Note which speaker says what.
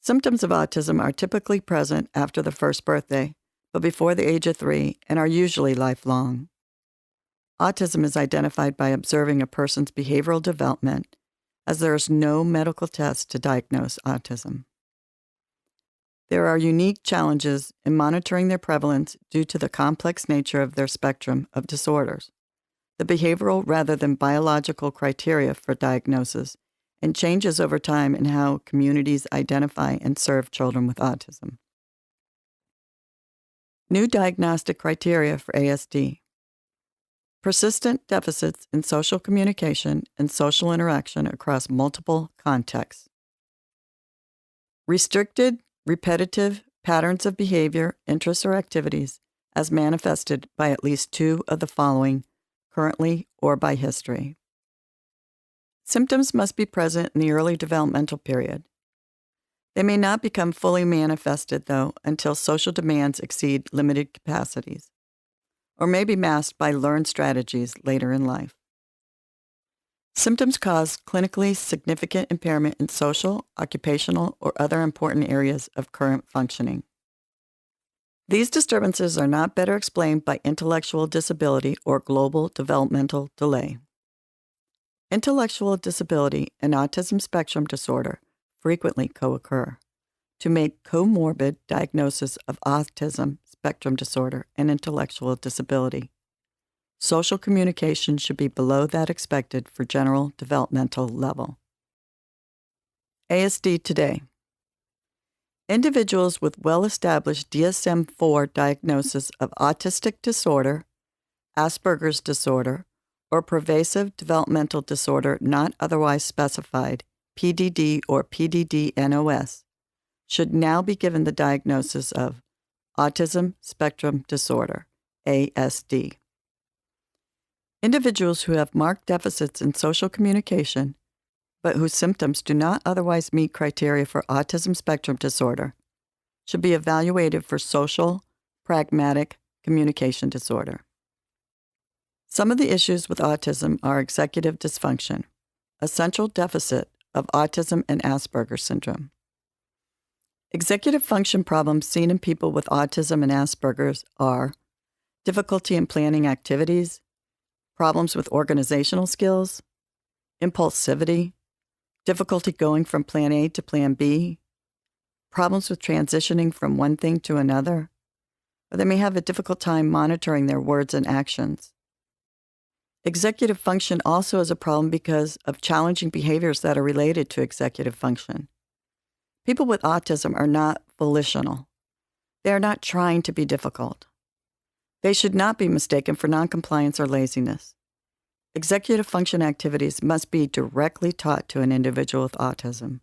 Speaker 1: Symptoms of autism are typically present after the first birthday, but before the age of 3 and are usually lifelong. Autism is identified by observing a person's behavioral development, as there is no medical test to diagnose autism. There are unique challenges in monitoring their prevalence due to the complex nature of their spectrum of disorders, the behavioral rather than biological criteria for diagnosis, and changes over time in how communities identify and serve children with autism. New diagnostic criteria for ASD. Persistent deficits in social communication and social interaction across multiple contexts. Restricted, repetitive patterns of behavior, interests, or activities as manifested by at least 2 of the following, currently or by history. Symptoms must be present in the early developmental period. They may not become fully manifested, though, until social demands exceed limited capacities, or may be masked by learned strategies later in life. Symptoms cause clinically significant impairment in social, occupational, or other important areas of current functioning. These disturbances are not better explained by intellectual disability or global developmental delay. Intellectual disability and autism spectrum disorder frequently co-occur to make comorbid diagnosis of autism spectrum disorder and intellectual disability. Social communication should be below that expected for general developmental level. ASD Today. Individuals with well-established DSM-IV diagnosis of autistic disorder, Asperger's disorder, or pervasive developmental disorder not otherwise specified, PDD or PDD-NOS, should now be given the diagnosis of Autism Spectrum Disorder, ASD. Individuals who have marked deficits in social communication, but whose symptoms do not otherwise meet criteria for autism spectrum disorder, should be evaluated for social, pragmatic communication disorder. Some of the issues with autism are executive dysfunction, a central deficit of autism and Asperger syndrome. Executive function problems seen in people with autism and Asperger's are difficulty in planning activities, problems with organizational skills, impulsivity, difficulty going from plan A to plan B, problems with transitioning from one thing to another, or they may have a difficult time monitoring their words and actions. Executive function also is a problem because of challenging behaviors that are related to executive function. People with autism are not volitional. They are not trying to be difficult. They should not be mistaken for noncompliance or laziness. Executive function activities must be directly taught to an individual with autism.